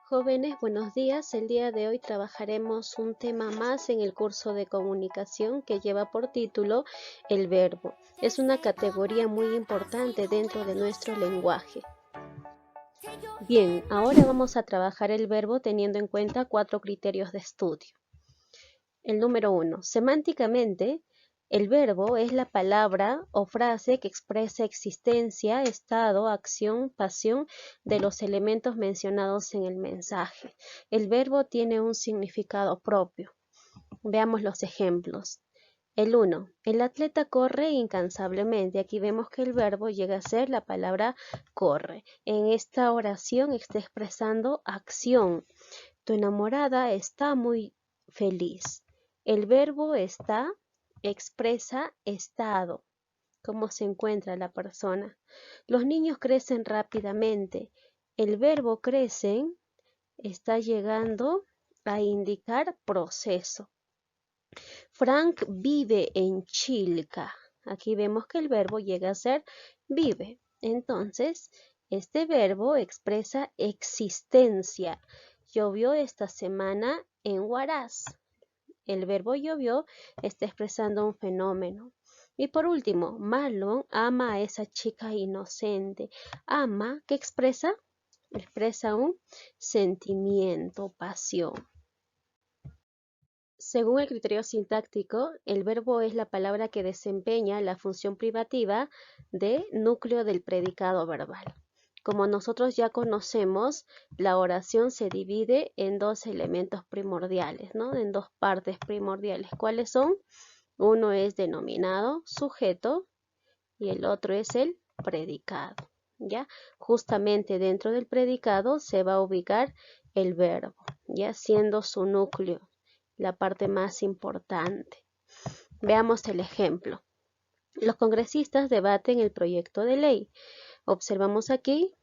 Jóvenes, buenos días. El día de hoy trabajaremos un tema más en el curso de comunicación que lleva por título el verbo. Es una categoría muy importante dentro de nuestro lenguaje. Bien, ahora vamos a trabajar el verbo teniendo en cuenta 4 criterios de estudio. El número 1. Semánticamente, el verbo es la palabra o frase que expresa existencia, estado, acción, pasión de los elementos mencionados en el mensaje. El verbo tiene un significado propio. Veamos los ejemplos. El 1. El atleta corre incansablemente. Aquí vemos que el verbo llega a ser la palabra corre. En esta oración está expresando acción. Tu enamorada está muy feliz. El verbo está expresa estado, cómo se encuentra la persona. Los niños crecen rápidamente. El verbo crecen está llegando a indicar proceso. Frank vive en Chilca. Aquí vemos que el verbo llega a ser vive. Entonces, este verbo expresa existencia. Llovió esta semana en Huaraz. El verbo llovió está expresando un fenómeno. Y por último, Marlon ama a esa chica inocente. Ama, ¿qué expresa? Expresa un sentimiento, pasión. Según el criterio sintáctico, el verbo es la palabra que desempeña la función privativa de núcleo del predicado verbal. Como nosotros ya conocemos, la oración se divide en dos elementos primordiales, ¿no? En dos partes primordiales. ¿Cuáles son? Uno es denominado sujeto y el otro es el predicado, ¿ya? Justamente dentro del predicado se va a ubicar el verbo, ya siendo su núcleo la parte más importante. Veamos el ejemplo. Los congresistas debaten el proyecto de ley. Observamos aquí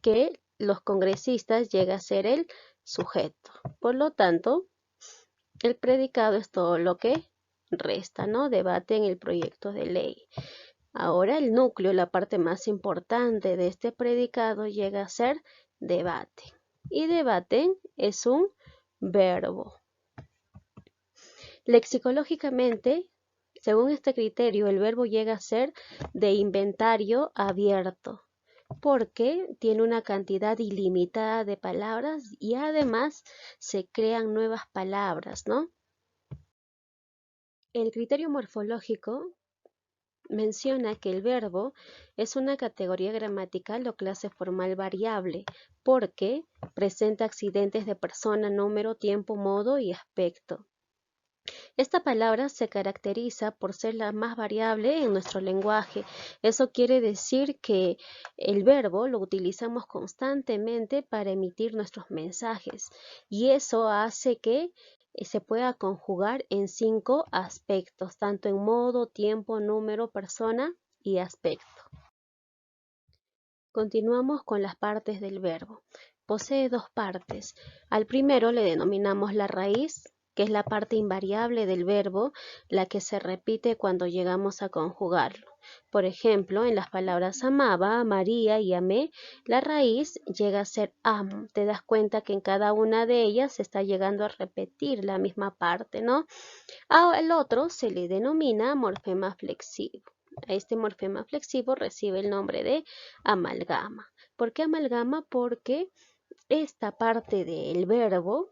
que los congresistas llega a ser el sujeto. Por lo tanto, el predicado es todo lo que resta, ¿no? Debaten el proyecto de ley. Ahora el núcleo, la parte más importante de este predicado llega a ser debate. Y debaten es un verbo. Lexicológicamente, según este criterio, el verbo llega a ser de inventario abierto, porque tiene una cantidad ilimitada de palabras y además se crean nuevas palabras, ¿no? El criterio morfológico menciona que el verbo es una categoría gramatical o clase formal variable, porque presenta accidentes de persona, número, tiempo, modo y aspecto. Esta palabra se caracteriza por ser la más variable en nuestro lenguaje. Eso quiere decir que el verbo lo utilizamos constantemente para emitir nuestros mensajes y eso hace que se pueda conjugar en 5 aspectos, tanto en modo, tiempo, número, persona y aspecto. Continuamos con las partes del verbo. Posee 2 partes. Al primero le denominamos la raíz, que es la parte invariable del verbo, la que se repite cuando llegamos a conjugarlo. Por ejemplo, en las palabras amaba, amaría y amé, la raíz llega a ser am. Te das cuenta que en cada una de ellas se está llegando a repetir la misma parte, ¿no? Al otro se le denomina morfema flexivo. A este morfema flexivo recibe el nombre de amalgama. ¿Por qué amalgama? Porque esta parte del verbo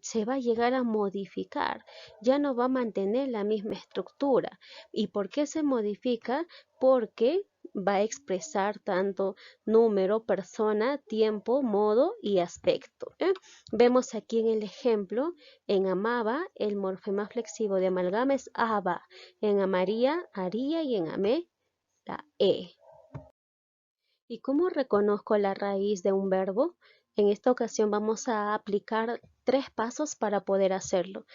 se va a llegar a modificar, ya no va a mantener la misma estructura. ¿Y por qué se modifica? Porque va a expresar tanto número, persona, tiempo, modo y aspecto. Vemos aquí en el ejemplo, en amaba, el morfema flexivo de amalgama es aba, en amaría, haría y en amé, la e. ¿Y cómo reconozco la raíz de un verbo? En esta ocasión vamos a aplicar 3 pasos para poder hacerlo.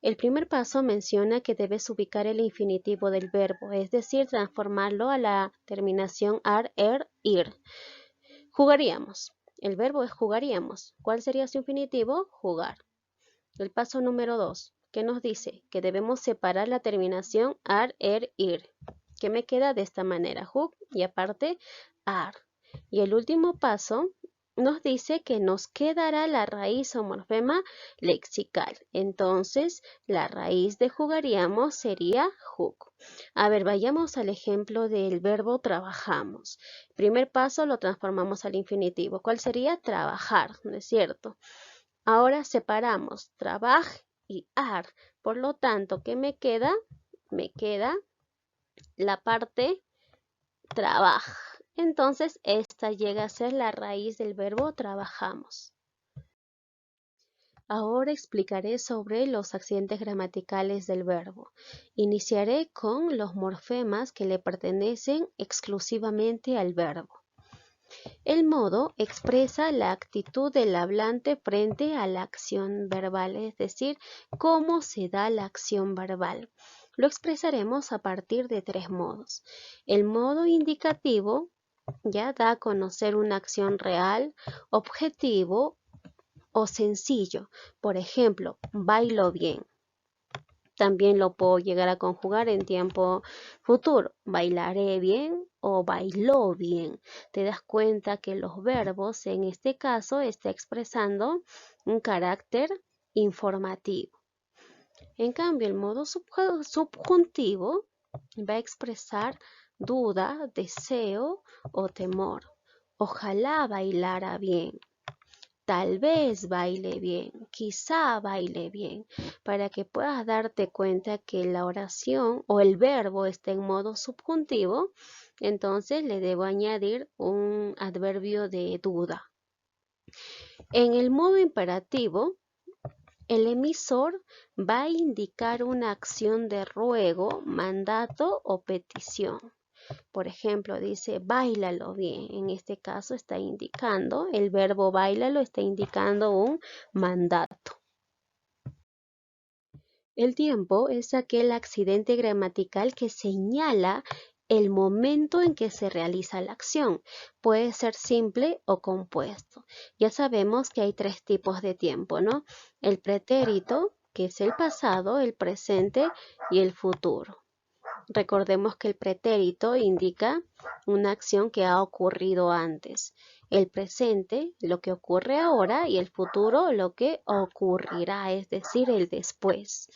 El primer paso menciona que debes ubicar el infinitivo del verbo, es decir, transformarlo a la terminación ar, er, ir. Jugaríamos. El verbo es jugaríamos. ¿Cuál sería su infinitivo? Jugar. El paso número 2, ¿qué nos dice? Que debemos separar la terminación ar, er, ir. ¿Qué me queda de esta manera? Jug y aparte ar. Y el último paso nos dice que nos quedará la raíz o morfema lexical. Entonces, la raíz de jugaríamos sería jug. A ver, vayamos al ejemplo del verbo trabajamos. Primer paso lo transformamos al infinitivo. ¿Cuál sería? Trabajar, ¿no es cierto? Ahora separamos trabaj y ar. Por lo tanto, ¿qué me queda? Me queda la parte trabaj. Entonces, esta llega a ser la raíz del verbo trabajamos. Ahora explicaré sobre los accidentes gramaticales del verbo. Iniciaré con los morfemas que le pertenecen exclusivamente al verbo. El modo expresa la actitud del hablante frente a la acción verbal, es decir, cómo se da la acción verbal. Lo expresaremos a partir de tres modos. El modo indicativo ya da a conocer una acción real, objetivo o sencillo. Por ejemplo, bailo bien. También lo puedo llegar a conjugar en tiempo futuro. Bailaré bien o bailó bien. Te das cuenta que los verbos en este caso está expresando un carácter informativo. En cambio, el modo subjuntivo va a expresar duda, deseo o temor. Ojalá bailara bien. Tal vez baile bien, quizá baile bien, para que puedas darte cuenta que la oración o el verbo está en modo subjuntivo, entonces le debo añadir un adverbio de duda. En el modo imperativo, el emisor va a indicar una acción de ruego, mandato o petición. Por ejemplo, dice báilalo bien. En este caso está indicando, el verbo báilalo está indicando un mandato. El tiempo es aquel accidente gramatical que señala el momento en que se realiza la acción. Puede ser simple o compuesto. Ya sabemos que hay tres tipos de tiempo, ¿no? El pretérito, que es el pasado, el presente y el futuro. Recordemos que el pretérito indica una acción que ha ocurrido antes. El presente, lo que ocurre ahora, y el futuro, lo que ocurrirá, es decir, el después.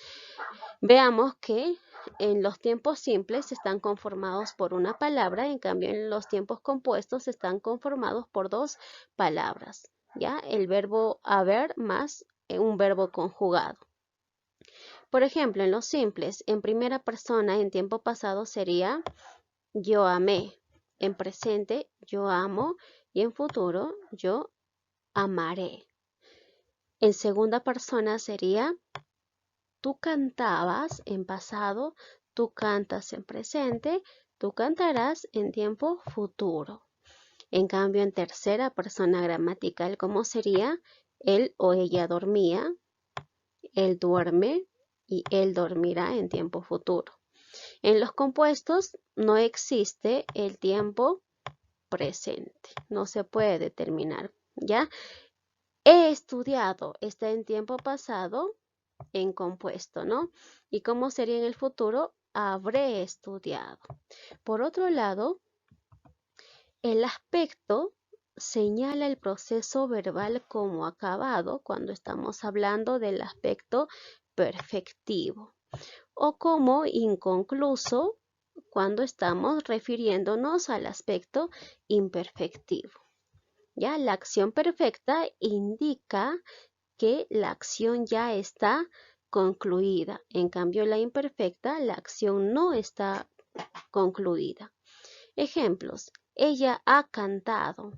Veamos que en los tiempos simples están conformados por una palabra, en cambio en los tiempos compuestos están conformados por dos palabras, ¿ya? El verbo haber más un verbo conjugado. Por ejemplo, en los simples, en primera persona, en tiempo pasado sería yo amé. En presente, yo amo. Y en futuro, yo amaré. En segunda persona sería tú cantabas en pasado, tú cantas en presente, tú cantarás en tiempo futuro. En cambio, en tercera persona gramatical, ¿cómo sería? Él o ella dormía, él duerme y él dormirá en tiempo futuro. En los compuestos no existe el tiempo presente, no se puede determinar, ¿ya? He estudiado está en tiempo pasado en compuesto, ¿no? ¿Y cómo sería en el futuro? Habré estudiado. Por otro lado, el aspecto señala el proceso verbal como acabado cuando estamos hablando del aspecto perfectivo o como inconcluso cuando estamos refiriéndonos al aspecto imperfectivo. Ya la acción perfecta indica que la acción ya está concluida. En cambio, la imperfecta, la acción no está concluida. Ejemplos. Ella ha cantado.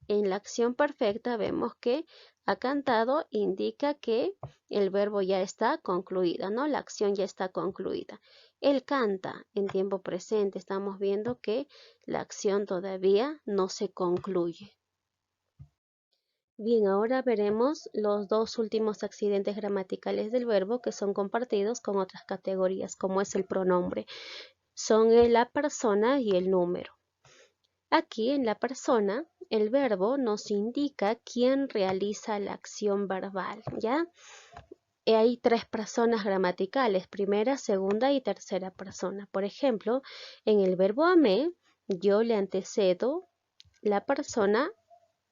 En la acción perfecta vemos que ha cantado indica que el verbo ya está concluida, ¿no? La acción ya está concluida. Él canta en tiempo presente. Estamos viendo que la acción todavía no se concluye. Bien, ahora veremos los dos últimos accidentes gramaticales del verbo que son compartidos con otras categorías, como es el pronombre. Son la persona y el número. Aquí en la persona, el verbo nos indica quién realiza la acción verbal, ¿ya? Hay tres personas gramaticales, primera, segunda y tercera persona. Por ejemplo, en el verbo amé, yo le antecedo la persona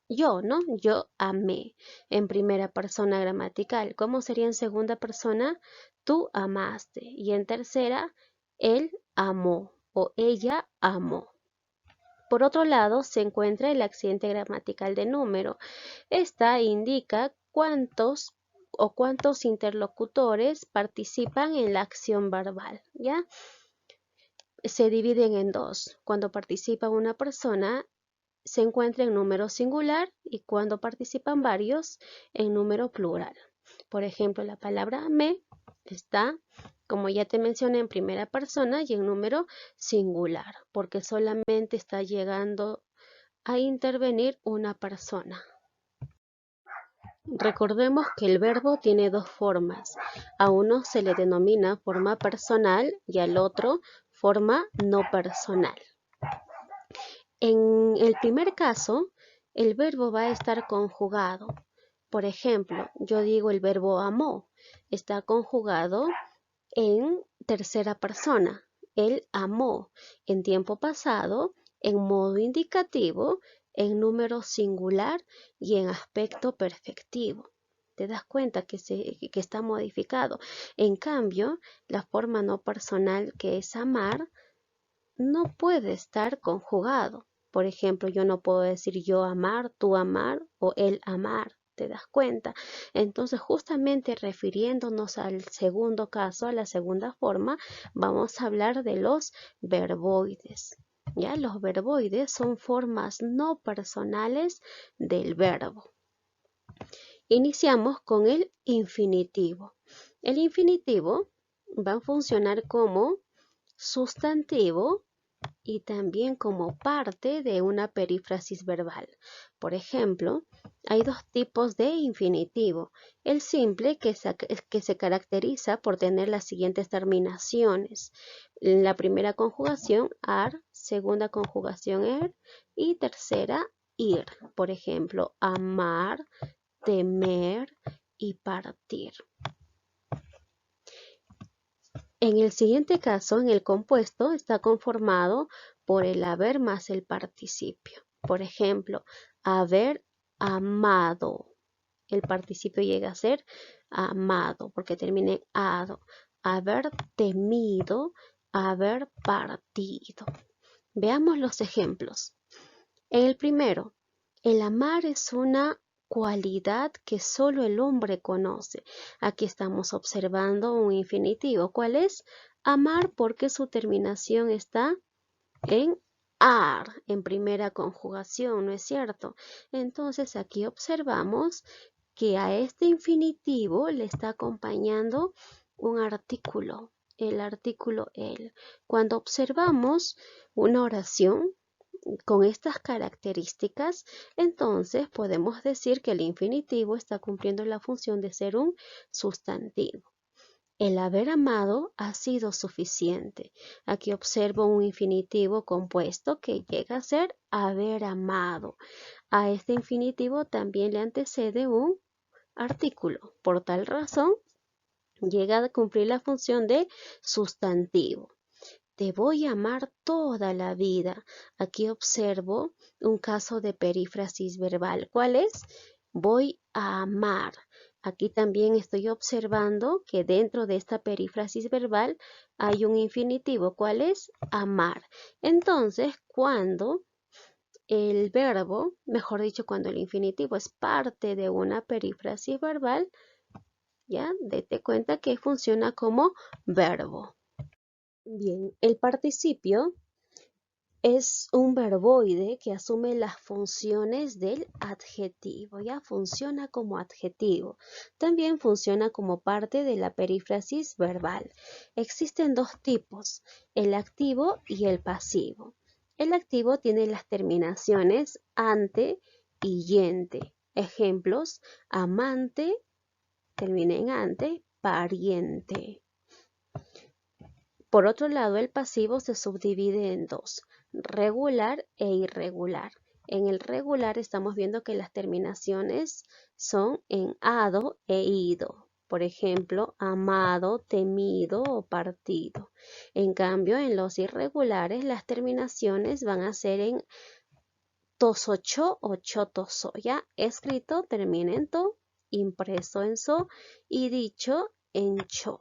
yo, ¿no? Yo amé en primera persona gramatical. ¿Cómo sería en segunda persona? Tú amaste. Y en tercera, él amó o ella amó. Por otro lado, se encuentra el accidente gramatical de número. Esta indica cuántos interlocutores participan en la acción verbal, ¿ya? Se dividen en dos. Cuando participa una persona, se encuentra en número singular y cuando participan varios, en número plural. Por ejemplo, la palabra me está, como ya te mencioné, en primera persona y en número singular, porque solamente está llegando a intervenir una persona. Recordemos que el verbo tiene dos formas. A uno se le denomina forma personal y al otro forma no personal. En el primer caso, el verbo va a estar conjugado. Por ejemplo, yo digo el verbo amó, está conjugado en tercera persona. Él amó en tiempo pasado, en modo indicativo, en número singular y en aspecto perfectivo. ¿Te das cuenta que está modificado? En cambio, la forma no personal, que es amar, no puede estar conjugado. Por ejemplo, yo no puedo decir yo amar, tú amar o él amar. ¿Te das cuenta? Entonces, justamente refiriéndonos al segundo caso, a la segunda forma, vamos a hablar de los verboides. ¿Ya? Los verboides son formas no personales del verbo. Iniciamos con el infinitivo. El infinitivo va a funcionar como sustantivo y también como parte de una perífrasis verbal. Por ejemplo, hay dos tipos de infinitivo. El simple, que se caracteriza por tener las siguientes terminaciones. La primera conjugación, ar, segunda conjugación, er, y tercera, ir. Por ejemplo, amar, temer y partir. En el siguiente caso, en el compuesto, está conformado por el haber más el participio. Por ejemplo, haber amado. El participio llega a ser amado porque termina en ado. Haber temido, haber partido. Veamos los ejemplos. En el primero, el amar es una cualidad que solo el hombre conoce. Aquí estamos observando un infinitivo. ¿Cuál es? Amar, porque su terminación está en ar, en primera conjugación, ¿no es cierto? Entonces aquí observamos que a este infinitivo le está acompañando un artículo, el artículo el. Cuando observamos una oración con estas características, entonces podemos decir que el infinitivo está cumpliendo la función de ser un sustantivo. El haber amado ha sido suficiente. Aquí observo un infinitivo compuesto que llega a ser haber amado. A este infinitivo también le antecede un artículo. Por tal razón, llega a cumplir la función de sustantivo. Te voy a amar toda la vida. Aquí observo un caso de perífrasis verbal. ¿Cuál es? Voy a amar. Aquí también estoy observando que dentro de esta perífrasis verbal hay un infinitivo. ¿Cuál es? Amar. Entonces, cuando el verbo, mejor dicho, cuando el infinitivo es parte de una perífrasis verbal, ya date cuenta que funciona como verbo. Bien, el participio es un verboide que asume las funciones del adjetivo, ya funciona como adjetivo. También funciona como parte de la perífrasis verbal. Existen dos tipos, el activo y el pasivo. El activo tiene las terminaciones ante y yente. Ejemplos, amante, termina en ante, pariente. Por otro lado, el pasivo se subdivide en dos, regular e irregular. En el regular estamos viendo que las terminaciones son en ado e ido. Por ejemplo, amado, temido o partido. En cambio, en los irregulares las terminaciones van a ser en tosocho o chotoso, ¿ya? Escrito termina en to, impreso en so y dicho en cho.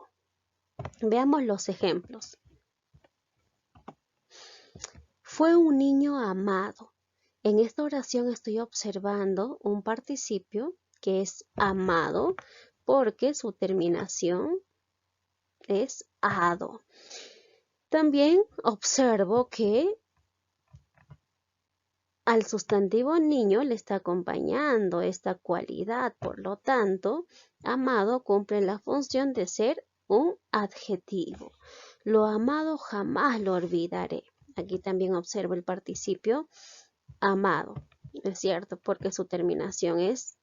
Veamos los ejemplos. Fue un niño amado. En esta oración estoy observando un participio que es amado porque su terminación es ado. También observo que al sustantivo niño le está acompañando esta cualidad, por lo tanto, amado cumple la función de ser un adjetivo. Lo amado jamás lo olvidaré. Aquí también observo el participio amado, ¿es cierto? Porque su terminación es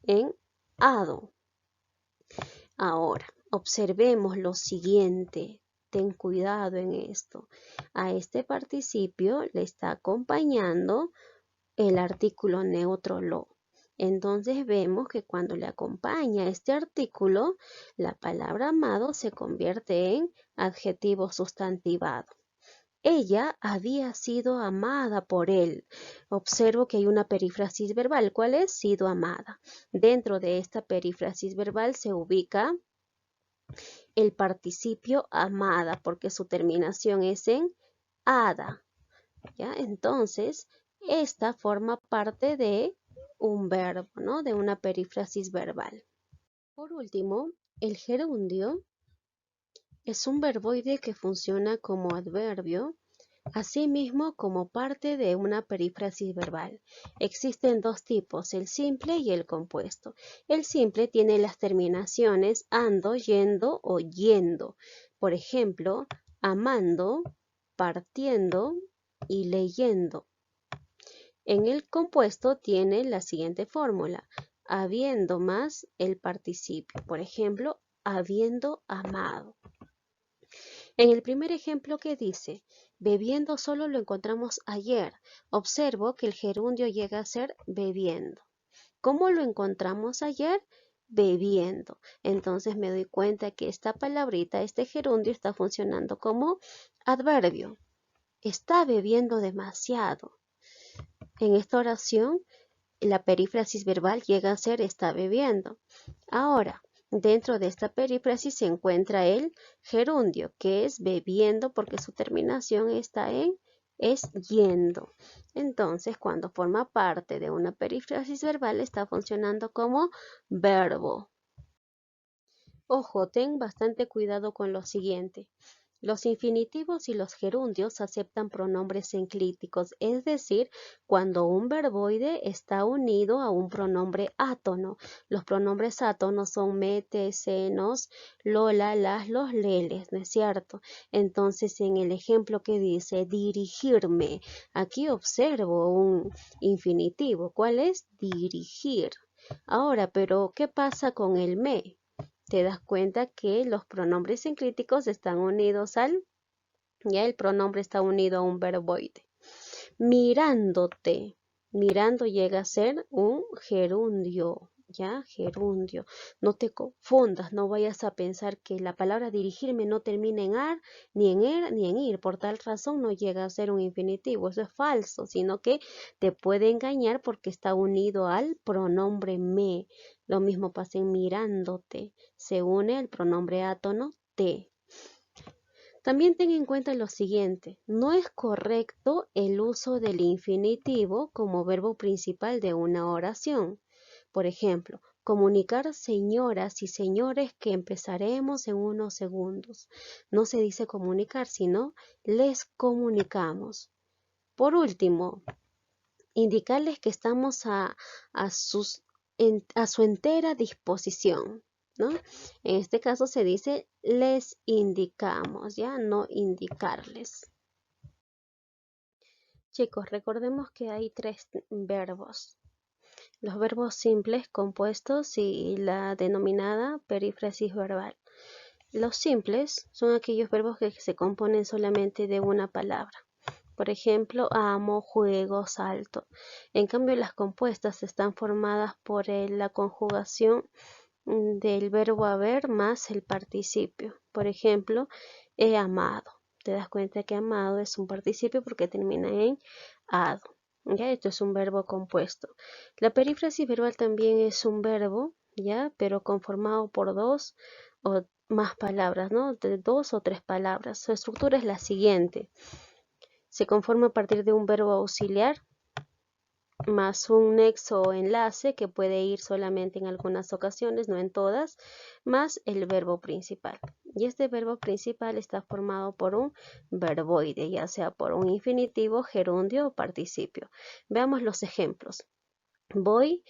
en ado. Ahora, observemos lo siguiente. Ten cuidado en esto. A este participio le está acompañando el artículo neutro lo. Entonces vemos que cuando le acompaña este artículo, la palabra amado se convierte en adjetivo sustantivado. Ella había sido amada por él. Observo que hay una perífrasis verbal. ¿Cuál es? Sido amada. Dentro de esta perífrasis verbal se ubica el participio amada porque su terminación es en ada. ¿Ya? Entonces, esta forma parte de un verbo, ¿no? De una perífrasis verbal. Por último, el gerundio es un verboide que funciona como adverbio, asimismo como parte de una perífrasis verbal. Existen dos tipos, el simple y el compuesto. El simple tiene las terminaciones ando, yendo o yendo. Por ejemplo, amando, partiendo y leyendo. En el compuesto tiene la siguiente fórmula, habiendo más el participio. Por ejemplo, habiendo amado. En el primer ejemplo que dice, bebiendo solo lo encontramos ayer. Observo que el gerundio llega a ser bebiendo. ¿Cómo lo encontramos ayer? Bebiendo. Entonces me doy cuenta que esta palabrita, este gerundio está funcionando como adverbio. Está bebiendo demasiado. En esta oración, la perífrasis verbal llega a ser está bebiendo. Ahora, dentro de esta perífrasis se encuentra el gerundio, que es bebiendo porque su terminación está en es yendo. Entonces, cuando forma parte de una perífrasis verbal, está funcionando como verbo. Ojo, ten bastante cuidado con lo siguiente. Los infinitivos y los gerundios aceptan pronombres enclíticos, es decir, cuando un verboide está unido a un pronombre átono. Los pronombres átonos son me, te, se, nos, lo, la, las, los, leles, ¿no es cierto? Entonces, en el ejemplo que dice dirigirme, aquí observo un infinitivo. ¿Cuál es? Dirigir. Ahora, pero ¿qué pasa con el me? Te das cuenta que los pronombres enclíticos están unidos ya el pronombre está unido a un verboide. Mirándote, mirando llega a ser un gerundio, ¿ya? Gerundio. No te confundas, no vayas a pensar que la palabra dirigirme no termina en ar, ni en er, ni en ir. Por tal razón no llega a ser un infinitivo, eso es falso, sino que te puede engañar porque está unido al pronombre me. Lo mismo pasa en mirándote, se une al pronombre átono te. También ten en cuenta lo siguiente, no es correcto el uso del infinitivo como verbo principal de una oración. Por ejemplo, comunicar señoras y señores que empezaremos en unos segundos. No se dice comunicar, sino les comunicamos. Por último, indicarles que estamos a su entera disposición, ¿no? En este caso se dice les indicamos, ya no indicarles. Chicos, recordemos que hay tres verbos. Los verbos simples, compuestos y la denominada perífrasis verbal. Los simples son aquellos verbos que se componen solamente de una palabra. Por ejemplo, amo, juego, salto. En cambio, las compuestas están formadas por la conjugación del verbo haber más el participio. Por ejemplo, he amado. Te das cuenta que amado es un participio porque termina en ado. ¿ya? Esto es un verbo compuesto. La perífrasis verbal también es un verbo, ¿ya? Pero conformado por dos o más palabras, ¿no? De dos o tres palabras. Su estructura es la siguiente. Se conforma a partir de un verbo auxiliar más un nexo o enlace que puede ir solamente en algunas ocasiones, no en todas, más el verbo principal. Y este verbo principal está formado por un verboide, ya sea por un infinitivo, gerundio o participio. Veamos los ejemplos. Voy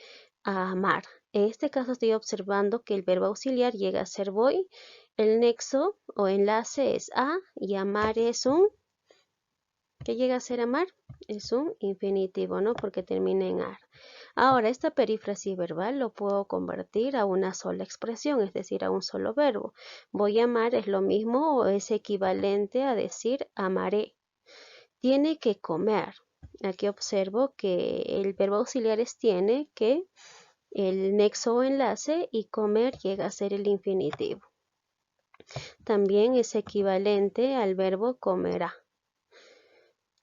a amar. En este caso estoy observando que el verbo auxiliar llega a ser voy, el nexo o enlace es a y amar es un ¿qué llega a ser amar? Es un infinitivo, ¿no? Porque termina en ar. Ahora, esta perífrasis verbal lo puedo convertir a una sola expresión, es decir, a un solo verbo. Voy a amar es lo mismo o es equivalente a decir amaré. Tiene que comer. Aquí observo que el verbo auxiliar es tiene, que el nexo o enlace y comer llega a ser el infinitivo. También es equivalente al verbo comerá.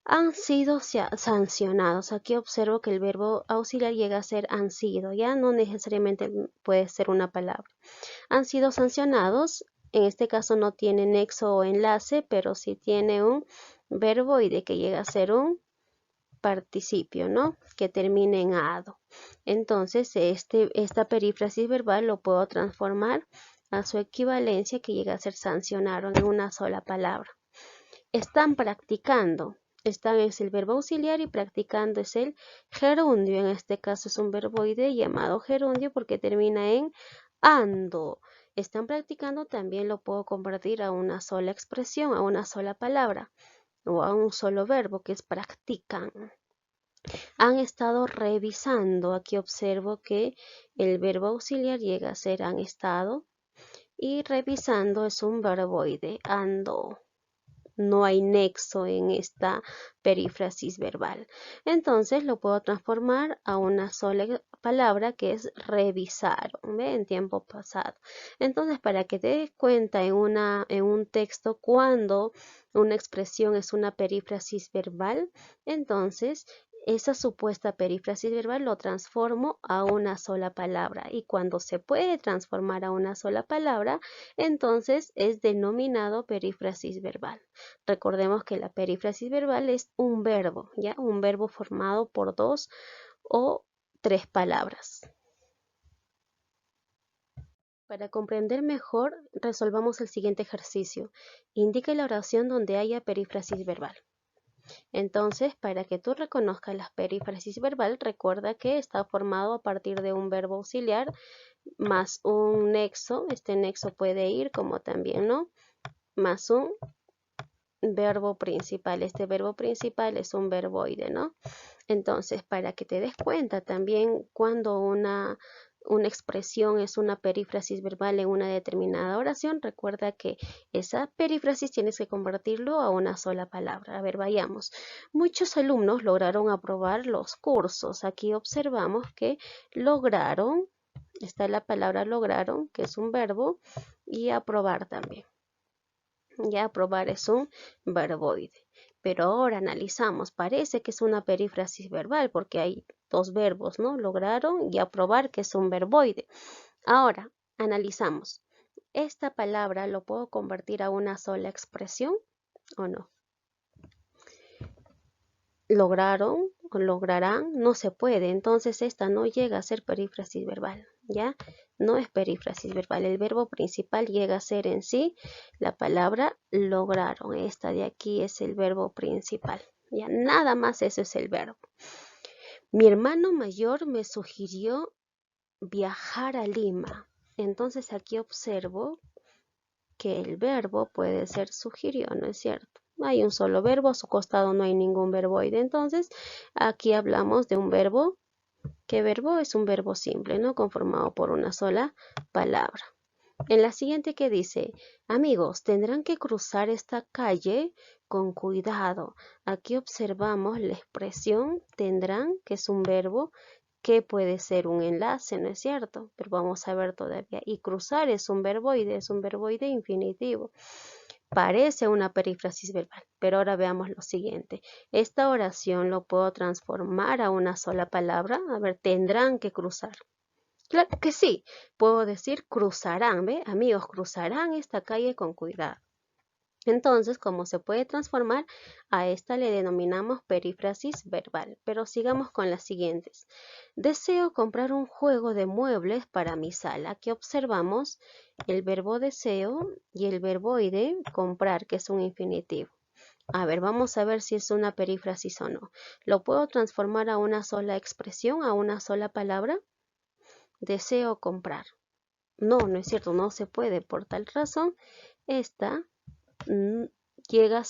Han sido sancionados. Aquí observo que el verbo auxiliar llega a ser han sido, ya no necesariamente puede ser una palabra. Han sido sancionados, en este caso no tiene nexo o enlace, pero sí tiene un verboide que llega a ser un participio, ¿no? Que termina en ado. Entonces, esta perífrasis verbal lo puedo transformar a su equivalencia que llega a ser sancionaron en una sola palabra. Están practicando. Están es el verbo auxiliar y practicando es el gerundio. En este caso es un verboide llamado gerundio porque termina en ando. Están practicando también lo puedo convertir a una sola expresión, a una sola palabra o a un solo verbo que es practican. Han estado revisando. Aquí observo que el verbo auxiliar llega a ser han estado y revisando es un verboide, ando. No hay nexo en esta perífrasis verbal. Entonces lo puedo transformar a una sola palabra que es revisaron, ¿ve? En tiempo pasado. Entonces, para que te des cuenta en un texto cuando una expresión es una perífrasis verbal, entonces esa supuesta perífrasis verbal lo transformo a una sola palabra y cuando se puede transformar a una sola palabra, entonces es denominado perífrasis verbal. Recordemos que la perífrasis verbal es un verbo, ¿ya? Un verbo formado por dos o tres palabras. Para comprender mejor, resolvamos el siguiente ejercicio. Indique la oración donde haya perífrasis verbal. Entonces, para que tú reconozcas la perífrasis verbal, recuerda que está formado a partir de un verbo auxiliar más un nexo. Este nexo puede ir como también, ¿no? Más un verbo principal. Este verbo principal es un verboide, ¿no? Entonces, para que te des cuenta también cuando una expresión es una perífrasis verbal en una determinada oración, recuerda que esa perífrasis tienes que convertirlo a una sola palabra. A ver, vayamos. Muchos alumnos lograron aprobar los cursos. Aquí observamos que lograron, está la palabra lograron, que es un verbo, y aprobar también. Ya aprobar es un verboide. Pero ahora analizamos, parece que es una perífrasis verbal porque hay dos verbos, ¿no? Lograron y aprobar, que es un verboide. Ahora, analizamos. ¿Esta palabra lo puedo convertir a una sola expresión o no? Lograron o lograrán, no se puede. Entonces esta no llega a ser perífrasis verbal, ¿ya? No es perífrasis verbal. El verbo principal llega a ser en sí la palabra lograron. Esta de aquí es el verbo principal. Ya nada más eso es el verbo. Mi hermano mayor me sugirió viajar a Lima. Entonces aquí observo que el verbo puede ser sugirió, ¿no es cierto? Hay un solo verbo, a su costado no hay ningún verboide. Entonces aquí hablamos de un verbo. ¿Qué verbo? Es un verbo simple, ¿no? Conformado por una sola palabra. En la siguiente que dice, amigos, tendrán que cruzar esta calle con cuidado. Aquí observamos la expresión tendrán, que es un verbo que puede ser un enlace, ¿no es cierto? Pero vamos a ver todavía. Y cruzar es un verboide infinitivo. parece una perífrasis verbal. Pero ahora veamos lo siguiente. Esta oración lo puedo transformar a una sola palabra. A ver, tendrán que cruzar. Claro que sí. Puedo decir cruzarán, ¿ve? Amigos, cruzarán esta calle con cuidado. Entonces, como se puede transformar, a esta le denominamos perífrasis verbal. Pero sigamos con las siguientes. Deseo comprar un juego de muebles para mi sala. Aquí observamos el verbo deseo y el verbo ide, comprar, que es un infinitivo. A ver, vamos a ver si es una perífrasis o no. ¿Lo puedo transformar a una sola expresión, a una sola palabra? Deseo comprar. No, no es cierto, no se puede. Por tal razón, esta no llega a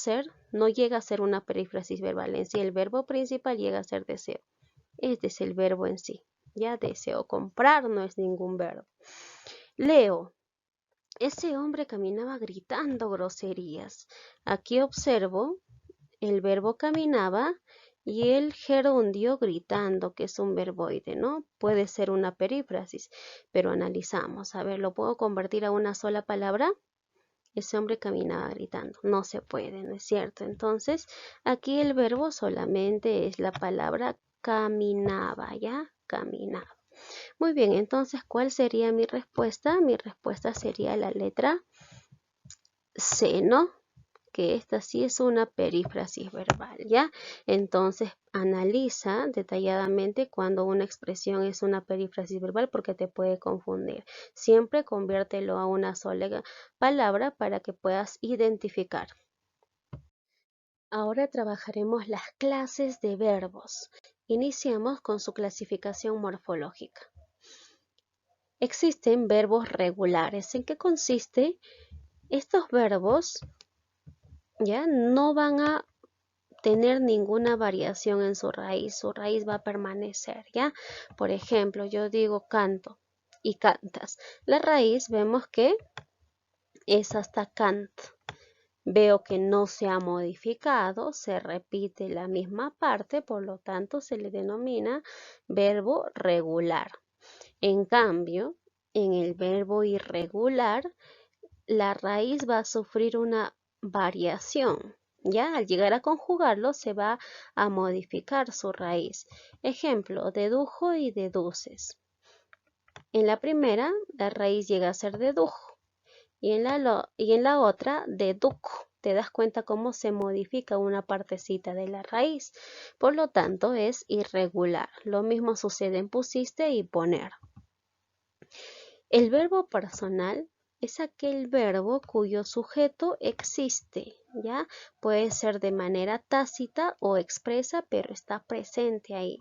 ser una perífrasis verbal en sí. El verbo principal llega a ser deseo. Este es el verbo en sí. Ya deseo comprar no es ningún verbo. Leo. Ese hombre caminaba gritando groserías. Aquí observo el verbo caminaba y el gerundio gritando, que es un verboide, ¿no? Puede ser una perífrasis, pero analizamos. A ver, ¿lo puedo convertir a una sola palabra? Ese hombre caminaba gritando. No se puede, ¿no es cierto? Entonces, aquí el verbo solamente es la palabra caminaba, ¿ya? Caminaba. Muy bien, entonces, ¿cuál sería mi respuesta? Mi respuesta sería la letra C, ¿no? Que esta sí es una perífrasis verbal, ¿ya? Entonces, analiza detalladamente cuando una expresión es una perífrasis verbal porque te puede confundir. Siempre conviértelo a una sola palabra para que puedas identificar. Ahora trabajaremos las clases de verbos. Iniciamos con su clasificación morfológica. Existen verbos regulares. ¿En qué consiste? Estos verbos ya no van a tener ninguna variación en su raíz va a permanecer, ¿ya? Por ejemplo, yo digo canto y cantas. La raíz vemos que es hasta cant. Veo que no se ha modificado, se repite la misma parte, por lo tanto se le denomina verbo regular. En cambio, en el verbo irregular, la raíz va a sufrir una variación. Ya al llegar a conjugarlo se va a modificar su raíz. Ejemplo, dedujo y deduces. En la primera, la raíz llega a ser dedujo y en la otra, deduco. Te das cuenta cómo se modifica una partecita de la raíz. Por lo tanto, es irregular. Lo mismo sucede en pusiste y poner. El verbo personal es aquel verbo cuyo sujeto existe, ¿ya? Puede ser de manera tácita o expresa, pero está presente ahí.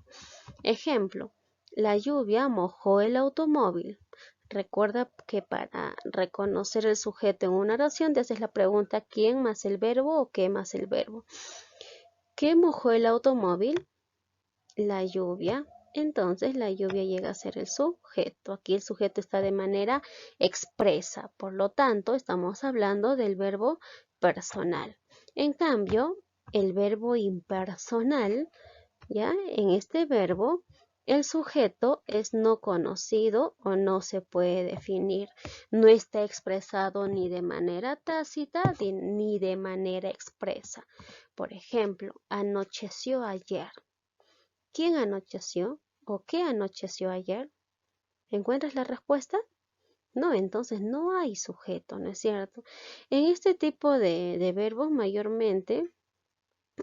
Ejemplo, la lluvia mojó el automóvil. Recuerda que para reconocer el sujeto en una oración te haces la pregunta ¿quién más el verbo o qué más el verbo? ¿Qué mojó el automóvil? La lluvia. Entonces la lluvia llega a ser el sujeto. Aquí el sujeto está de manera expresa. Por lo tanto, estamos hablando del verbo personal. En cambio, el verbo impersonal, ¿ya? En este verbo, el sujeto es no conocido o no se puede definir. No está expresado ni de manera tácita ni de manera expresa. Por ejemplo, anocheció ayer. ¿Quién anocheció o qué anocheció ayer? ¿Encuentras la respuesta? No, entonces no hay sujeto, ¿no es cierto? En este tipo de verbos mayormente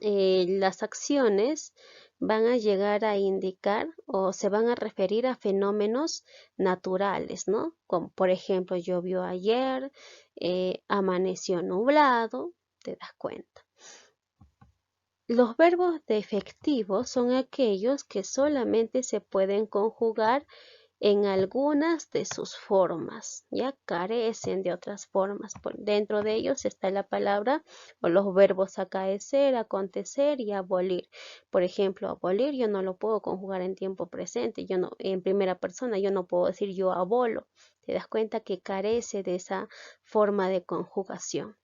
las acciones van a llegar a indicar o se van a referir a fenómenos naturales, ¿no? Como por ejemplo llovió ayer, amaneció nublado, te das cuenta. Los verbos defectivos son aquellos que solamente se pueden conjugar en algunas de sus formas, ya carecen de otras formas. Dentro de ellos está la palabra o los verbos acaecer, acontecer y abolir. Por ejemplo, abolir yo no lo puedo conjugar en tiempo presente, yo no, en primera persona, yo no puedo decir yo abolo. Te das cuenta que carece de esa forma de conjugación.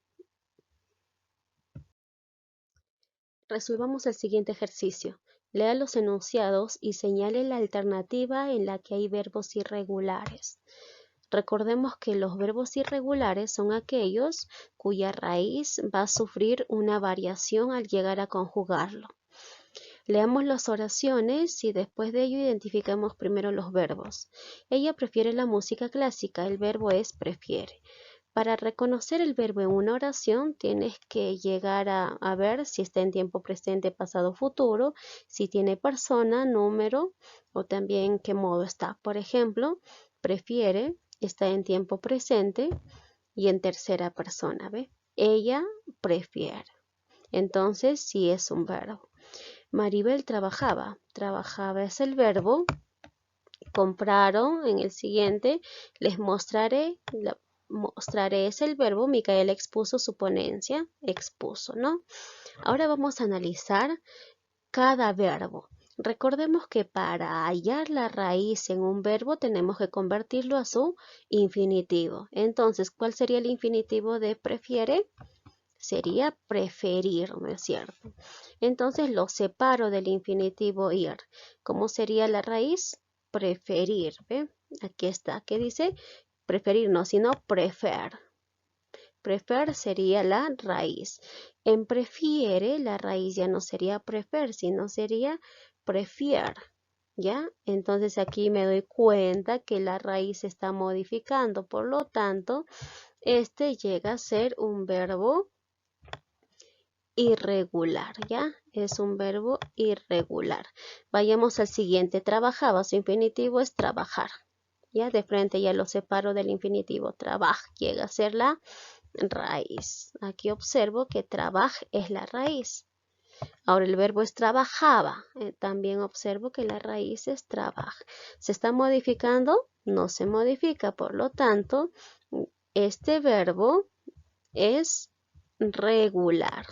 Resolvamos el siguiente ejercicio. Lea los enunciados y señale la alternativa en la que hay verbos irregulares. Recordemos que los verbos irregulares son aquellos cuya raíz va a sufrir una variación al llegar a conjugarlo. Leamos las oraciones y después de ello identificamos primero los verbos. Ella prefiere la música clásica, el verbo es prefiere. Para reconocer el verbo en una oración tienes que llegar a ver si está en tiempo presente, pasado, futuro, si tiene persona, número o también qué modo está. Por ejemplo, prefiere está en tiempo presente y en tercera persona, ¿ve? Ella prefiere. Entonces sí es un verbo. Maribel trabajaba. Trabajaba es el verbo. Compraron en el siguiente. Les mostraré. Mostraré es el verbo. Micaela expuso su ponencia. Expuso, ¿no? Ahora vamos a analizar cada verbo. Recordemos que para hallar la raíz en un verbo tenemos que convertirlo a su infinitivo. Entonces, ¿cuál sería el infinitivo de prefiere? Sería preferir, ¿no es cierto? Entonces lo separo del infinitivo ir. ¿Cómo sería la raíz? Preferir, ¿ve? Aquí está, ¿qué dice? Preferir, no, sino prefer. Prefer sería la raíz. En prefiere, la raíz ya no sería prefer, sino sería prefier. ¿Ya? Entonces aquí me doy cuenta que la raíz se está modificando. Por lo tanto, este llega a ser un verbo irregular, ¿ya? Es un verbo irregular. Vayamos al siguiente. Trabajaba, su infinitivo es trabajar. ¿Ya? De frente ya lo separo del infinitivo. Trabaj llega a ser la raíz. Aquí observo que trabaj es la raíz. Ahora el verbo es trabajaba. También observo que la raíz es trabaj. ¿Se está modificando? No se modifica. Por lo tanto, este verbo es regular.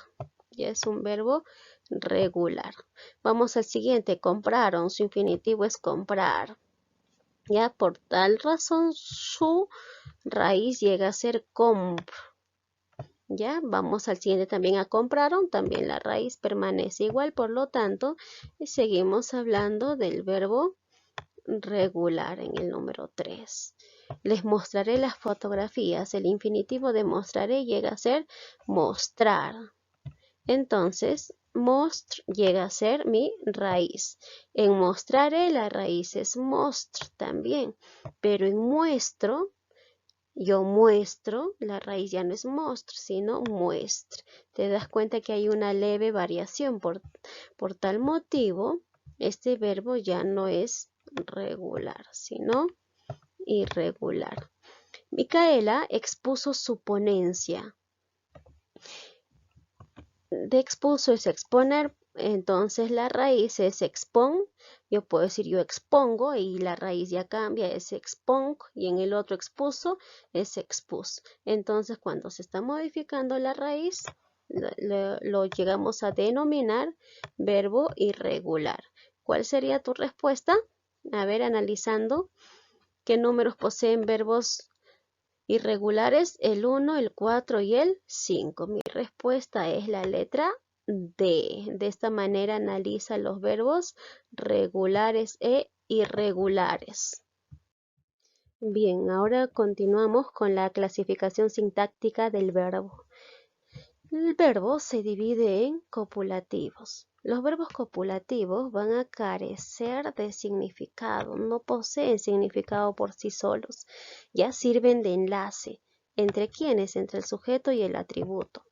Ya es un verbo regular. Vamos al siguiente. Compraron. Su infinitivo es comprar. Ya por tal razón su raíz llega a ser compr. Ya vamos al siguiente también a compraron. También la raíz permanece igual. Por lo tanto, seguimos hablando del verbo regular en el número 3. Les mostraré las fotografías. El infinitivo de mostraré llega a ser mostrar. Entonces, mostr llega a ser mi raíz. En mostraré la raíz es mostr también. Pero en muestro, yo muestro, la raíz ya no es mostr, sino muestre. Te das cuenta que hay una leve variación. Por tal motivo, este verbo ya no es regular, sino irregular. Micaela expuso su ponencia. De expuso es exponer, entonces la raíz es expon. Yo puedo decir yo expongo y la raíz ya cambia, es expong, y en el otro expuso es expus. Entonces cuando se está modificando la raíz, lo llegamos a denominar verbo irregular. ¿Cuál sería tu respuesta? A ver, analizando qué números poseen verbos irregulares, el 1, el 4 y el 5. Mi respuesta es la letra D. De esta manera analiza los verbos regulares e irregulares. Bien, ahora continuamos con la clasificación sintáctica del verbo. El verbo se divide en copulativos. Los verbos copulativos van a carecer de significado, no poseen significado por sí solos, ya sirven de enlace. ¿Entre quiénes? Entre el sujeto y el atributo.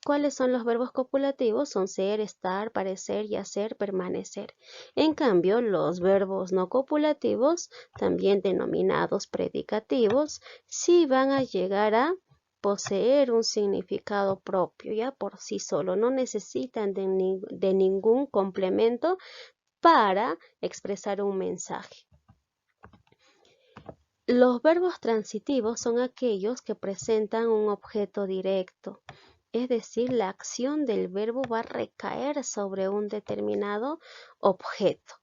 ¿Cuáles son los verbos copulativos? Son ser, estar, parecer y hacer, permanecer. En cambio, los verbos no copulativos, también denominados predicativos, sí van a llegar a poseer un significado propio, ya por sí solo, no necesitan de ningún complemento para expresar un mensaje. Los verbos transitivos son aquellos que presentan un objeto directo, es decir, la acción del verbo va a recaer sobre un determinado objeto.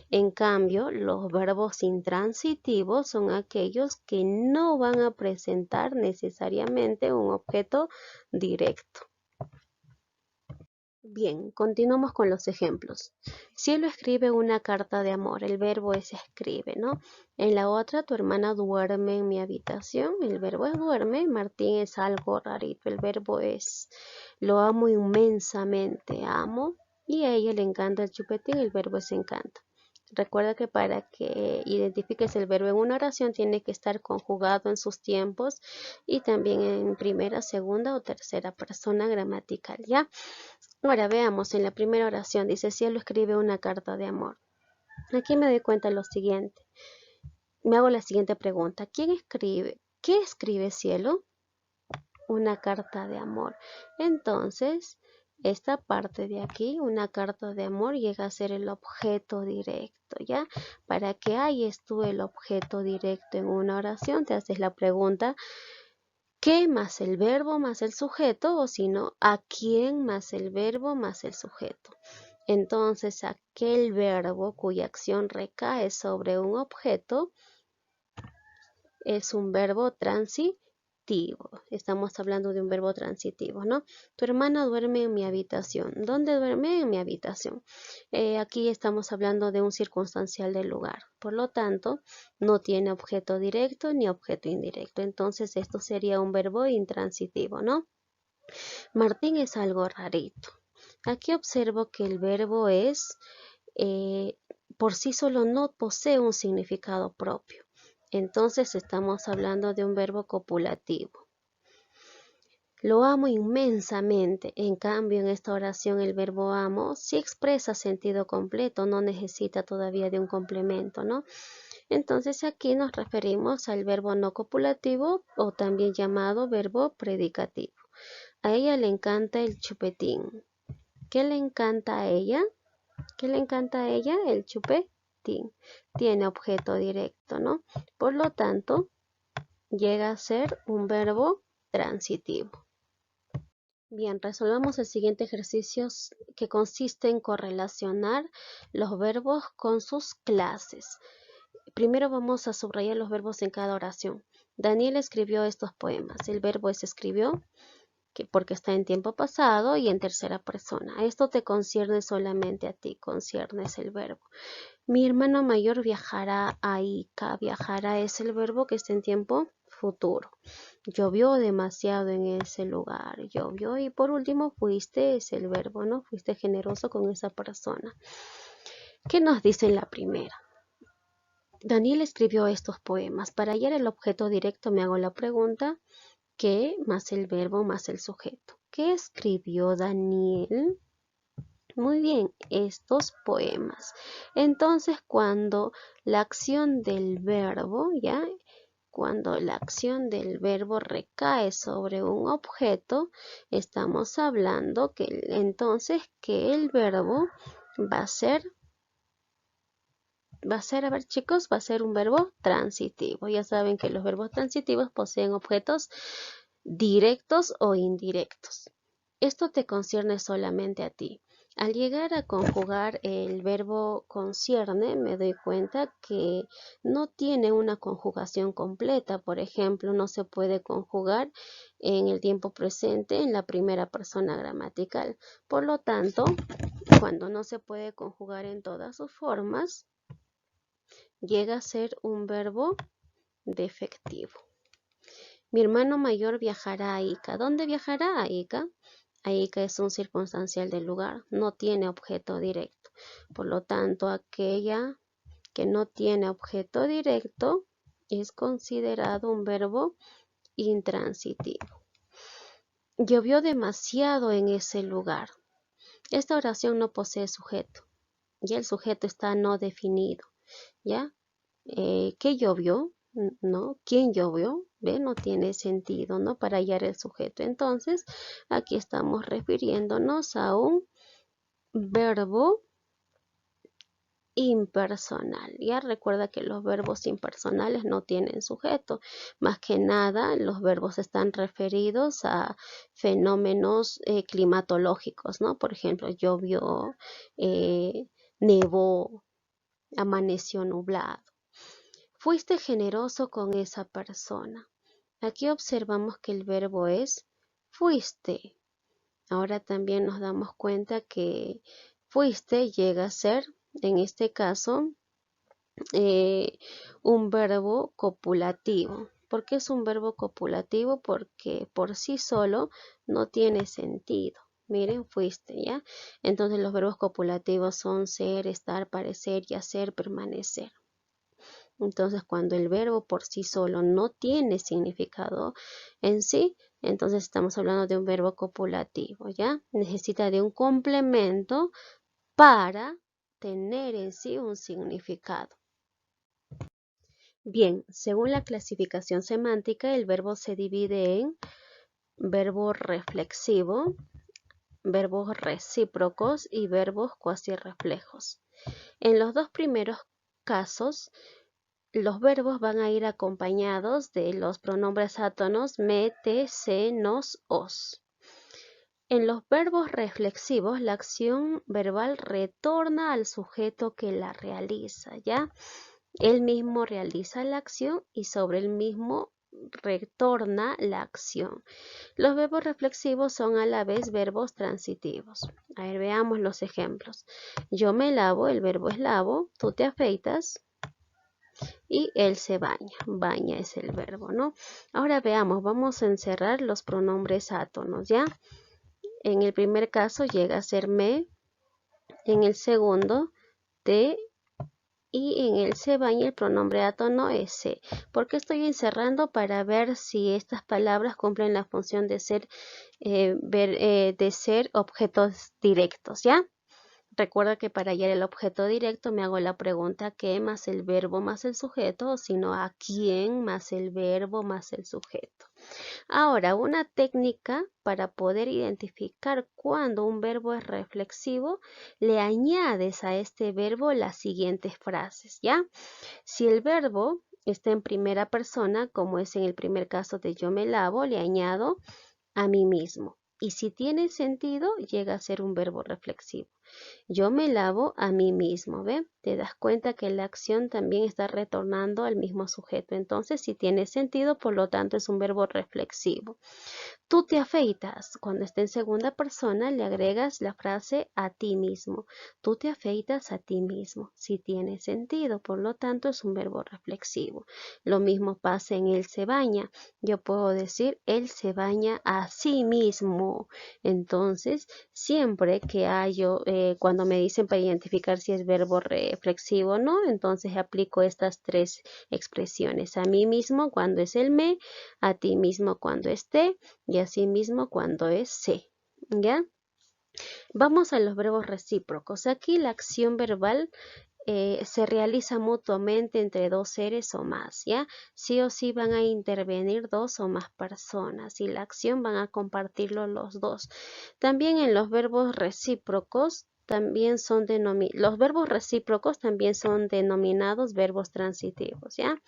En cambio, los verbos intransitivos son aquellos que no van a presentar necesariamente un objeto directo. Bien, continuamos con los ejemplos. Cielo escribe una carta de amor, el verbo es escribe, ¿no? En la otra, tu hermana duerme en mi habitación, el verbo es duerme, Martín es algo rarito, el verbo es lo amo inmensamente, amo, y a ella le encanta el chupetín, el verbo es encanta. Recuerda que para que identifiques el verbo en una oración tiene que estar conjugado en sus tiempos y también en primera, segunda o tercera persona gramatical, ¿ya? Ahora veamos, en la primera oración dice, Cielo escribe una carta de amor. Aquí me doy cuenta de lo siguiente. Me hago la siguiente pregunta. ¿Quién escribe? ¿Qué escribe Cielo? Una carta de amor. Entonces, esta parte de aquí, una carta de amor, llega a ser el objeto directo, ¿ya? Para que hayas tú el objeto directo en una oración, te haces la pregunta, ¿qué más el verbo más el sujeto? O si no, ¿a quién más el verbo más el sujeto? Entonces, aquel verbo cuya acción recae sobre un objeto es un verbo transitivo. Estamos hablando de un verbo transitivo, ¿no? Tu hermana duerme en mi habitación. ¿Dónde duerme? En mi habitación. Aquí estamos hablando de un circunstancial del lugar. Por lo tanto, no tiene objeto directo ni objeto indirecto. Entonces, esto sería un verbo intransitivo, ¿no? Martín es algo rarito. Aquí observo que el verbo es, por sí solo no posee un significado propio. Entonces estamos hablando de un verbo copulativo. Lo amo inmensamente. En cambio, en esta oración el verbo amo sí expresa sentido completo, no necesita todavía de un complemento, ¿no? Entonces aquí nos referimos al verbo no copulativo o también llamado verbo predicativo. A ella le encanta el chupetín. ¿Qué le encanta a ella? ¿Qué le encanta a ella? El chupetín. Tiene objeto directo, ¿no? Por lo tanto, llega a ser un verbo transitivo. Bien, resolvamos el siguiente ejercicio que consiste en correlacionar los verbos con sus clases. Primero vamos a subrayar los verbos en cada oración. Daniel escribió estos poemas. El verbo es escribió, porque está en tiempo pasado y en tercera persona. Esto te concierne solamente a ti, conciernes el verbo. Mi hermano mayor viajará a Ica. Viajará es el verbo que está en tiempo futuro. Llovió demasiado en ese lugar. Llovió y por último fuiste es el verbo, ¿no? Fuiste generoso con esa persona. ¿Qué nos dice en la primera? Daniel escribió estos poemas. Para hallar el objeto directo me hago la pregunta, ¿qué más el verbo más el sujeto? ¿Qué escribió Daniel? Muy bien, estos poemas. Entonces, cuando la acción del verbo, ¿ya? Cuando la acción del verbo recae sobre un objeto, estamos hablando que entonces que el verbo va a ser, a ver chicos, va a ser un verbo transitivo. Ya saben que los verbos transitivos poseen objetos directos o indirectos. Esto te concierne solamente a ti. Al llegar a conjugar el verbo concierne, me doy cuenta que no tiene una conjugación completa. Por ejemplo, no se puede conjugar en el tiempo presente en la primera persona gramatical. Por lo tanto, cuando no se puede conjugar en todas sus formas, llega a ser un verbo defectivo. Mi hermano mayor viajará a Ica. ¿Dónde viajará a Ica? A Ica es un circunstancial del lugar, no tiene objeto directo. Por lo tanto, aquella que no tiene objeto directo es considerado un verbo intransitivo. Llovió demasiado en ese lugar. Esta oración no posee sujeto. Ya el sujeto está no definido. ¿Ya? ¿Qué llovió? ¿No? ¿Quién llovió? ¿Ve? No tiene sentido, ¿no? Para hallar el sujeto. Entonces, aquí estamos refiriéndonos a un verbo impersonal. Ya recuerda que los verbos impersonales no tienen sujeto. Más que nada, los verbos están referidos a fenómenos climatológicos, ¿no? Por ejemplo, llovió, nevó, amaneció nublado. Fuiste generoso con esa persona. Aquí observamos que el verbo es fuiste. Ahora también nos damos cuenta que fuiste llega a ser, en este caso, un verbo copulativo. ¿Por qué es un verbo copulativo? Porque por sí solo no tiene sentido. Miren, fuiste, ¿ya? Entonces los verbos copulativos son ser, estar, parecer y hacer, permanecer. Entonces cuando el verbo por sí solo no tiene significado en sí, entonces estamos hablando de un verbo copulativo, ¿ya? Necesita de un complemento para tener en sí un significado. Bien, según la clasificación semántica, el verbo se divide en verbo reflexivo, verbos recíprocos y verbos cuasirreflejos. En los dos primeros casos, los verbos van a ir acompañados de los pronombres átonos me, te, se, nos, os. En los verbos reflexivos, la acción verbal retorna al sujeto que la realiza, ¿ya? Él mismo realiza la acción y sobre él mismo retorna la acción. Los verbos reflexivos son a la vez verbos transitivos. A ver, veamos los ejemplos. Yo me lavo, el verbo es lavo, tú te afeitas y él se baña. Baña es el verbo, ¿no? Ahora veamos, vamos a encerrar los pronombres átonos, ¿ya? En el primer caso llega a ser me, en el segundo te, y en el se baña el pronombre átono es se. ¿Por qué estoy encerrando? Para ver si estas palabras cumplen la función de ser, de ser objetos directos, ¿ya? Recuerda que para hallar el objeto directo me hago la pregunta ¿qué más el verbo más el sujeto? O si no, ¿a quién más el verbo más el sujeto? Ahora, una técnica para poder identificar cuando un verbo es reflexivo, le añades a este verbo las siguientes frases, ¿ya? Si el verbo está en primera persona, como es en el primer caso de yo me lavo, le añado a mí mismo. Y si tiene sentido, llega a ser un verbo reflexivo. Yo me lavo a mí mismo, ¿ve? Te das cuenta que la acción también está retornando al mismo sujeto. Entonces, si tiene sentido, por lo tanto, es un verbo reflexivo. Tú te afeitas. Cuando esté en segunda persona, le agregas la frase a ti mismo. Tú te afeitas a ti mismo. Si tiene sentido, por lo tanto, es un verbo reflexivo. Lo mismo pasa en él se baña. Yo puedo decir, él se baña a sí mismo. Entonces, siempre que hallo, cuando me dicen para identificar si es verbo reflexivo o no, entonces aplico estas tres expresiones. A mí mismo cuando es el me, a ti mismo cuando es te, y asimismo cuando es se, ¿ya? Vamos a los verbos recíprocos. Aquí la acción verbal se realiza mutuamente entre dos seres o más, ¿ya? Sí o sí van a intervenir dos o más personas y la acción van a compartirlo los dos. También en los verbos recíprocos los verbos recíprocos también son denominados verbos transitivos, ¿ya?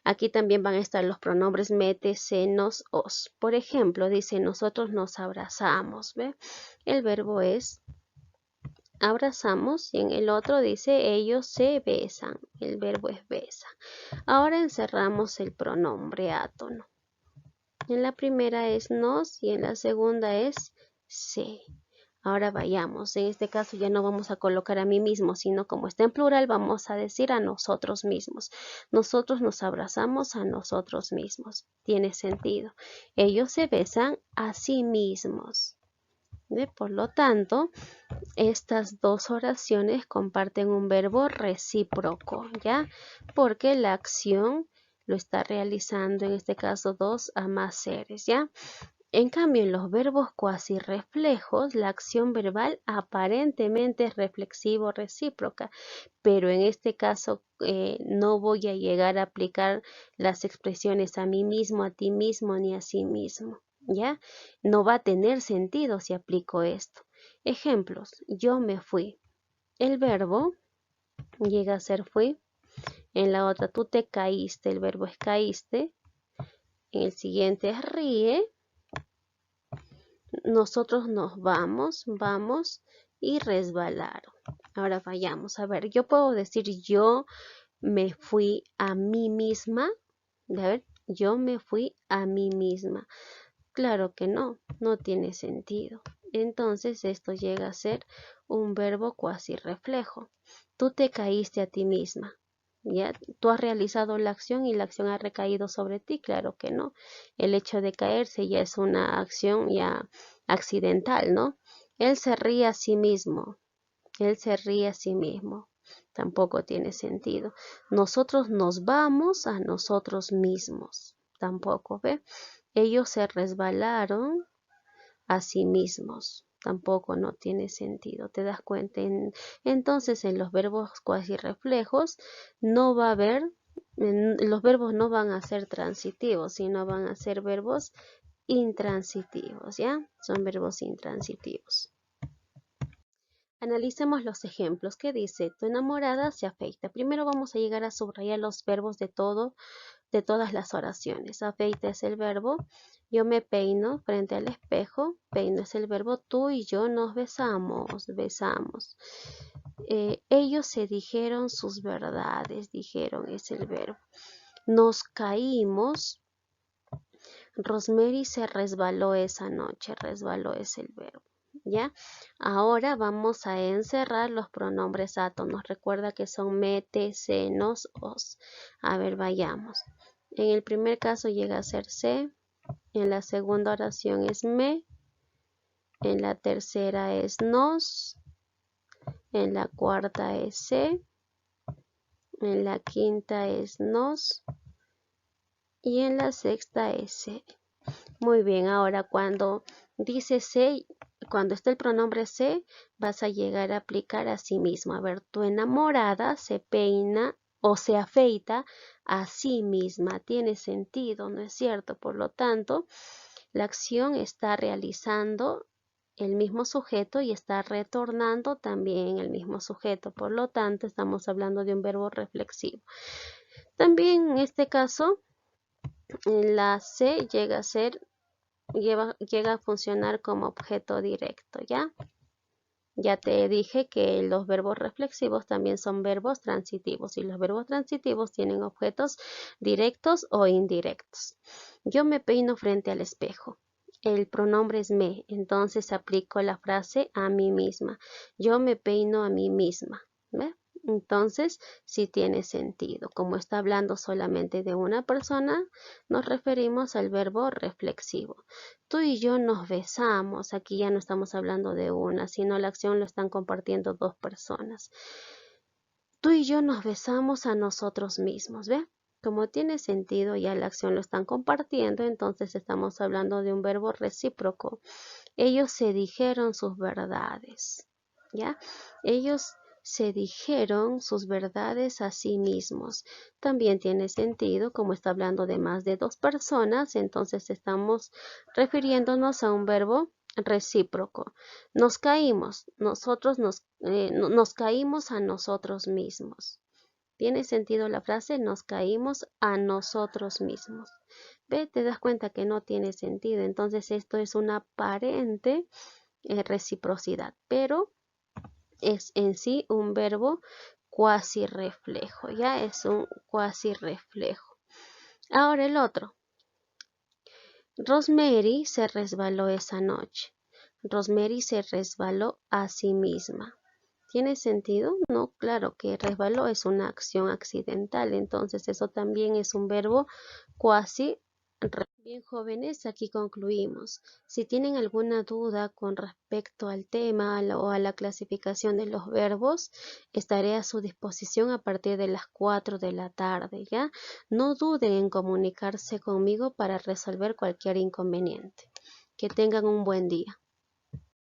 Aquí también van a estar los pronombres me, te, se, nos, os. Por ejemplo, dice nosotros nos abrazamos, ¿ve? El verbo es abrazamos y en el otro dice ellos se besan. El verbo es besa. Ahora encerramos el pronombre átono. En la primera es nos y en la segunda es se. Ahora vayamos, en este caso ya no vamos a colocar a mí mismo, sino como está en plural vamos a decir a nosotros mismos. Nosotros nos abrazamos a nosotros mismos. Tiene sentido. Ellos se besan a sí mismos. Por lo tanto, estas dos oraciones comparten un verbo recíproco, ¿ya? Porque la acción lo está realizando, en este caso, dos a más seres, ¿ya? En cambio, en los verbos cuasirreflejos, la acción verbal aparentemente es reflexivo-recíproca, pero en este caso no voy a llegar a aplicar las expresiones a mí mismo, a ti mismo, ni a sí mismo, ¿ya? No va a tener sentido si aplico esto. Ejemplos, yo me fui. El verbo llega a ser fui. En la otra, tú te caíste, el verbo es caíste. En el siguiente es ríe. Nosotros nos vamos y resbalaron. Ahora vayamos a ver, yo puedo decir yo me fui a mí misma. A ver, yo me fui a mí misma. Claro que no, no tiene sentido. Entonces esto llega a ser un verbo cuasi reflejo. Tú te caíste a ti misma. ¿Ya? ¿Tú has realizado la acción y la acción ha recaído sobre ti? Claro que no. El hecho de caerse ya es una acción ya accidental, ¿no? Él se ríe a sí mismo. Él se ríe a sí mismo. Tampoco tiene sentido. Nosotros nos vamos a nosotros mismos. Tampoco, ¿ve? Ellos se resbalaron a sí mismos. Tampoco no tiene sentido. ¿Te das cuenta? Entonces en los verbos cuasi reflejos no va a haber, los verbos no van a ser transitivos, sino van a ser verbos intransitivos, ¿ya? Son verbos intransitivos. Analicemos los ejemplos. ¿Qué dice? Tu enamorada se afeita. Primero vamos a llegar a subrayar los verbos de todas las oraciones. Afeita es el verbo. Yo me peino frente al espejo. Peino es el verbo. Tú y yo nos besamos. Besamos. Ellos se dijeron sus verdades. Dijeron es el verbo. Nos caímos. Rosemary se resbaló esa noche. Resbaló es el verbo. ¿Ya? Ahora vamos a encerrar los pronombres átonos. Recuerda que son me, te, se, nos, os. A ver, vayamos. En el primer caso llega a ser se. En la segunda oración es me. En la tercera es nos. En la cuarta es se. En la quinta es nos. Y en la sexta es se. Muy bien, ahora cuando dice se, cuando está el pronombre se, vas a llegar a aplicar a sí mismo. A ver, tu enamorada se peina o se afeita a sí misma. Tiene sentido, ¿no es cierto? Por lo tanto, la acción está realizando el mismo sujeto y está retornando también el mismo sujeto. Por lo tanto, estamos hablando de un verbo reflexivo. También en este caso, la se llega a funcionar como objeto directo, ¿ya? Ya te dije que los verbos reflexivos también son verbos transitivos y los verbos transitivos tienen objetos directos o indirectos. Yo me peino frente al espejo. El pronombre es me, entonces aplico la frase a mí misma. Yo me peino a mí misma. ¿Ve? Entonces, sí tiene sentido. Como está hablando solamente de una persona, nos referimos al verbo reflexivo. Tú y yo nos besamos. Aquí ya no estamos hablando de una, sino la acción lo están compartiendo dos personas. Tú y yo nos besamos a nosotros mismos, ¿ve? Como tiene sentido, ya la acción lo están compartiendo, entonces estamos hablando de un verbo recíproco. Ellos se dijeron sus verdades, ¿ya? Ellos se dijeron sus verdades a sí mismos. También tiene sentido, como está hablando de más de dos personas, entonces estamos refiriéndonos a un verbo recíproco. Nos caímos, nosotros nos caímos a nosotros mismos. ¿Tiene sentido la frase? Nos caímos a nosotros mismos. ¿Ve? Te das cuenta que no tiene sentido. Entonces esto es una aparente reciprocidad, pero es en sí un verbo cuasi reflejo. Ya es un cuasi reflejo. Ahora el otro. Rosemary se resbaló esa noche. Rosemary se resbaló a sí misma. ¿Tiene sentido? No, claro que resbaló es una acción accidental, entonces eso también es un verbo cuasi. Bien, jóvenes, aquí concluimos. Si tienen alguna duda con respecto al tema o a la clasificación de los verbos, estaré a su disposición a partir de las 4 de la tarde, ¿ya? No duden en comunicarse conmigo para resolver cualquier inconveniente. Que tengan un buen día.